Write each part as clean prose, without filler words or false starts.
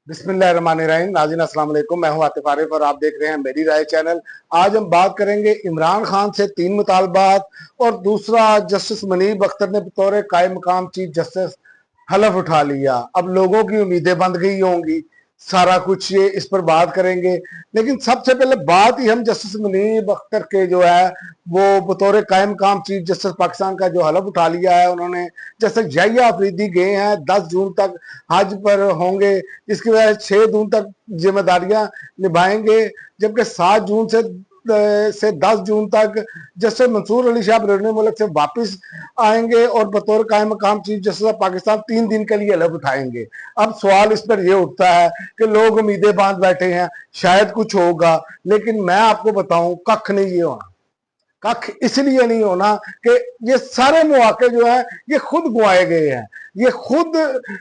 बिस्मिल्लाहिर्रहमानिर्रहीम। नाज़रीन अस्सलाम वालेकुम, मैं हूं आतिफ आरिफ और आप देख रहे हैं मेरी राय चैनल। आज हम बात करेंगे इमरान खान से 3 मुतालबात और दूसरा जस्टिस मुनीब अख्तर ने बतौर कायम मकाम चीफ जस्टिस हलफ उठा लिया। अब लोगों की उम्मीदें बंध गई होंगी, सारा कुछ ये इस पर बात करेंगे। लेकिन सबसे पहले बात ही हम जस्टिस मुनीब अख्तर के जो है वो बतौर कायम मकाम चीफ जस्टिस पाकिस्तान का जो हलफ उठा लिया है उन्होंने। जैसे जहिया अफरीदी गए हैं 10 जून तक हज पर होंगे, इसकी वजह से 6 जून तक जिम्मेदारियां निभाएंगे, जबकि 7 जून से 10 जून तक जस्टिस मंसूर अली शाह बैरून मुल्क से वापस आएंगे और बतौर कायम मकाम चीफ जस्टिस ऑफ पाकिस्तान 3 दिन के लिए हलफ उठाएंगे। अब सवाल इस पर यह उठता है कि लोग उम्मीदें बांध बैठे हैं शायद कुछ होगा, लेकिन मैं आपको बताऊं कख नहीं ये होना। कख इसलिए नहीं होना कि ये सारे मौके जो है ये खुद गुआए गए हैं, ये खुद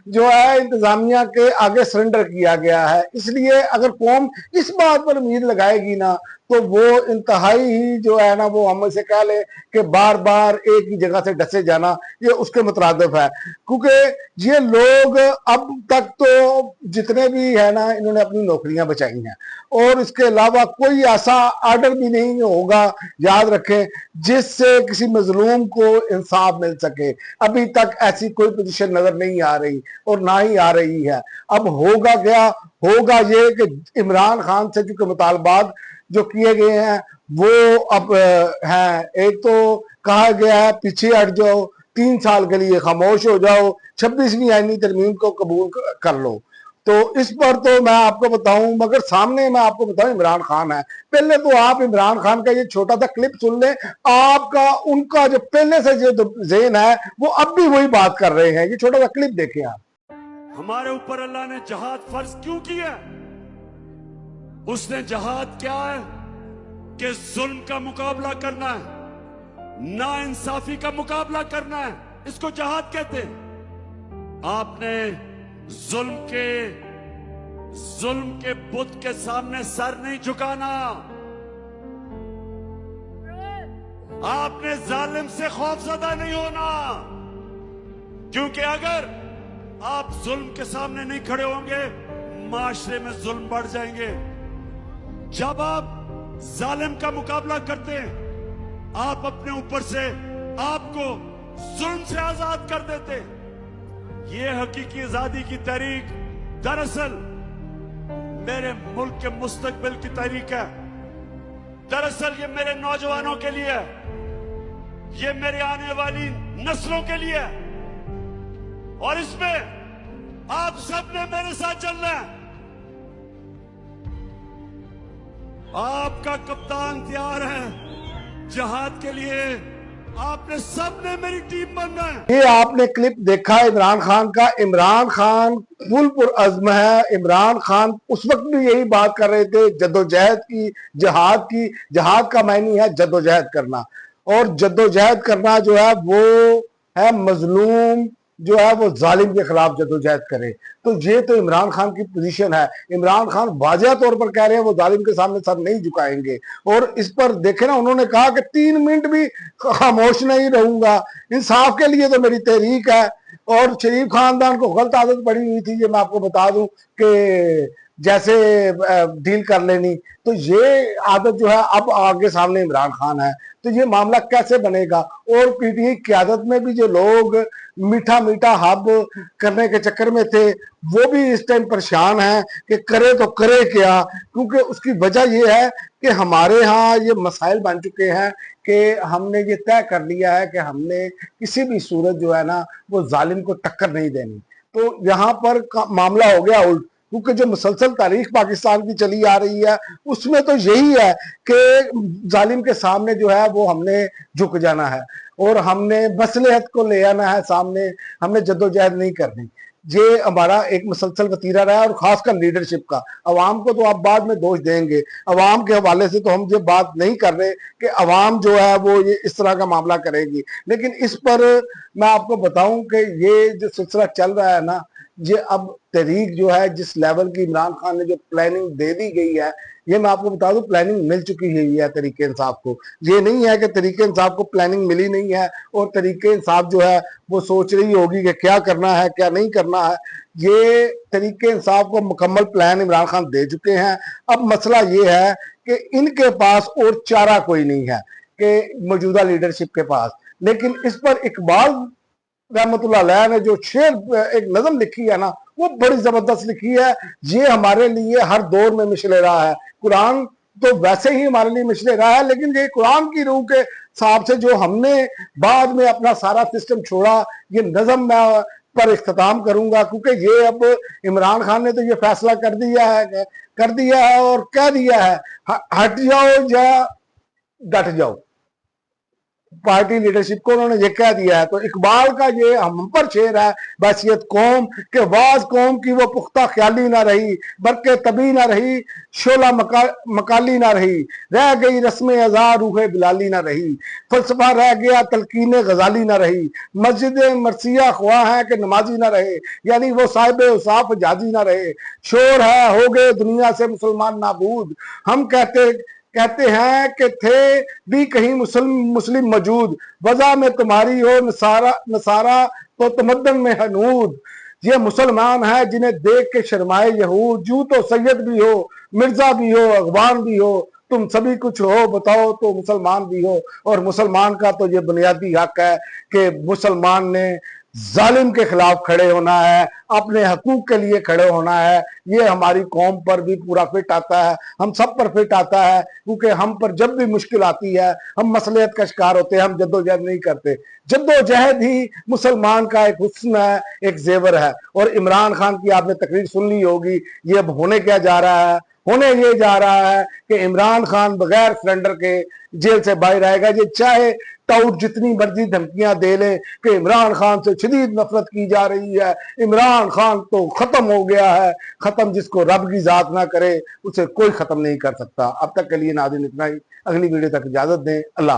जो है इंतजामिया के आगे सरेंडर किया गया है। इसलिए अगर कौम इस बात पर उम्मीद लगाएगी ना तो वो इंतहाई ही जो है ना वो हम से कह ले कि बार बार एक ही जगह से डसे जाना ये उसके मुतरादिफ है। क्योंकि ये लोग अब तक तो जितने भी है ना इन्होंने अपनी नौकरियां बचाई हैं और इसके अलावा कोई ऐसा आर्डर भी नहीं होगा, याद रखें, जिससे किसी मजलूम को इंसाफ मिल सके। अभी तक ऐसी कोई पोजीशन नजर नहीं आ रही और ना ही आ रही है। अब होगा क्या, होगा ये कि इमरान खान से चूंकि मुतालबात जो किए गए हैं वो अब हैं, एक तो कहा गया है पीछे हट जाओ, 3 साल के लिए खामोश हो जाओ, 26वीं आईनी तरमीम को कबूल कर लो। तो इस पर तो मैं आपको बताऊं, मगर सामने मैं आपको बताऊं इमरान खान है। पहले तो आप इमरान खान का ये छोटा सा क्लिप सुन लें, आपका उनका जो पहले से जो ज़हन है वो अब भी वही बात कर रहे हैं। ये छोटा सा क्लिप देखें आप। हमारे ऊपर अल्लाह ने जहाद फर्ज क्यों किया? उसने जहाद क्या है कि जुल्म का मुकाबला करना है, ना इंसाफी का मुकाबला करना है, इसको जहाद कहते हैं। आपने जुल्म के बुत के सामने सर नहीं झुकाना। आपने जालिम से खौफजदा नहीं होना, क्योंकि अगर आप जुल्म के सामने नहीं खड़े होंगे माशरे में जुल्म बढ़ जाएंगे। जब आप जालिम का मुकाबला करते हैं आप अपने ऊपर से आपको जुल्म से आजाद कर देते हैं। ये हकीकी आजादी की तहरीक दरअसल मेरे मुल्क के मुस्तकबिल की तहरीक है। दरअसल ये मेरे नौजवानों के लिए है, ये मेरे आने वाली नस्लों के लिए है और इसमें आप सबने मेरे साथ चलना है। आपका कप्तान तैयार है जहाद के लिए, आपने सबने मेरी टीम बनना है। ये आपने क्लिप देखा इमरान खान का। इमरान खान फुल पुरअज़्म है। इमरान खान उस वक्त भी यही बात कर रहे थे जद्दोजहद की, जहाद की। जहाद का मायने है जद्दोजहद करना, और जद्दोजहद करना जो है वो है मजलूम जो है वो जालिम के खिलाफ जद्दोजहद करे। तो ये तो इमरान खान की पोजीशन है। इमरान खान वाज़ेह तौर पर कह रहे हैं वो जालिम के सामने सर नहीं झुकाएंगे। और इस पर देखे ना, उन्होंने कहा कि 3 मिनट भी खामोश नहीं रहूंगा, इंसाफ के लिए तो मेरी तहरीक है। और शरीफ खानदान को गलत आदत पड़ी हुई थी, ये मैं आपको बता दूं कि जैसे डील कर लेनी, तो ये आदत जो है अब आगे सामने इमरान खान है। तो ये मामला कैसे बनेगा? और पीटीआई क़यादत में भी जो लोग मीठा मीठा हब करने के चक्कर में थे वो भी इस टाइम परेशान हैं कि करे तो करे क्या। क्योंकि उसकी वजह ये है कि हमारे यहाँ ये मसाइल बन चुके हैं कि हमने ये तय कर लिया है कि हमने किसी भी सूरत जो है ना वो जालिम को टक्कर नहीं देनी। तो यहाँ पर मामला हो गया उल्ट, क्योंकि जो मुसलसल तारीख पाकिस्तान की चली आ रही है उसमें तो यही है कि जालिम के सामने जो है वो हमने झुक जाना है और हमने मसलहत को ले आना है सामने, हमने जद्दोजहद नहीं करनी। ये हमारा एक मुसलसल वतीरा रहा है और खासकर लीडरशिप का। अवाम को तो आप बाद में दोष देंगे, अवाम के हवाले से तो हम ये बात नहीं कर रहे कि अवाम जो है वो ये इस तरह का मामला करेगी। लेकिन इस पर मैं आपको बताऊं कि ये जो सिलसिला चल रहा है ना, ये अब तहरीक जो है, जिस लेवल की इमरान खान ने जो प्लानिंग दे दी गई है, ये मैं आपको बता दूं प्लानिंग मिल चुकी है तरीके इंसाफ को। ये नहीं है कि तरीके इंसाफ को प्लानिंग मिली नहीं है और तरीके इंसाफ जो है वो सोच रही होगी कि क्या करना है क्या नहीं करना है। ये तरीके इंसाफ को मुकम्मल प्लान इमरान खान दे चुके हैं। अब मसला ये है कि इनके पास और चारा कोई नहीं है कि मौजूदा लीडरशिप के पास। लेकिन इस पर इकबाल रहमतुल्लाह अलैह ने जो शेर एक नज़म लिखी है ना, वो बड़ी जबरदस्त लिखी है। ये हमारे लिए हर दौर में मिशले रहा है। कुरान तो वैसे ही हमारे लिए मिशले रहा है, लेकिन ये कुरान की रूह के हिसाब से जो हमने बाद में अपना सारा सिस्टम छोड़ा, ये नज़म मैं पर इख्तिताम करूंगा, क्योंकि ये अब इमरान खान ने तो ये फैसला कर दिया है और कह दिया है, हट जाओ या डट जाओ। पार्टी लीडरशिप को उन्होंने ये कह दिया है। तो इकबाल का ये हम पर शेर है, बहसियत कौम के वाज कौम की वो पुख्ता ख्याली ना रही, बरके तभी ना रही, शोला मकाली ना रही, रह गई रस्म अज़ा रूह बिलाली ना रही, फलसफा रह गया तलकीन गजाली ना रही, मस्जिद मरसिया ख्वाह है कि नमाजी ना रहे, यानी वो साहिब उसाफ जाजी ना रहे, शोर है हो गए दुनिया से मुसलमान नाबूद, हम कहते हैं कि थे भी कहीं मुस्लिम मौजूद, वजह में तुम्हारी हो नसारा तो तमद्दन में हनूद, ये मुसलमान है जिन्हें देख के शर्माए यहूद, जू तो सैयद भी हो मिर्जा भी हो अगवान भी हो, तुम सभी कुछ हो बताओ तो मुसलमान भी हो। और मुसलमान का तो ये बुनियादी हक है कि मुसलमान ने जालिम के खिलाफ खड़े होना है, अपने हकूक के लिए खड़े होना है। ये हमारी कौम पर भी पूरा फिट आता है, हम सब पर फिट आता है, क्योंकि हम पर जब भी मुश्किल आती है हम मसलियत का शिकार होते हैं, हम जद्दोजहद नहीं करते। जद्दोजहद ही मुसलमान का एक हुस्न है, एक जेवर है। और इमरान खान की आपने तकरीर सुन ली होगी, ये अब होने क्या जा रहा है, होने ये जा रहा है कि इमरान खान बगैर सरेंडर के जेल से बाहर आएगा। ये चाहे टाउट जितनी मर्जी धमकियां दे ले कि इमरान खान से शदीद नफरत की जा रही है, इमरान खान तो खत्म हो गया है, खत्म जिसको रब की जात ना करे उसे कोई खत्म नहीं कर सकता। अब तक के लिए नाज़रीन इतना ही, अगली वीडियो तक इजाजत दें। अल्लाह।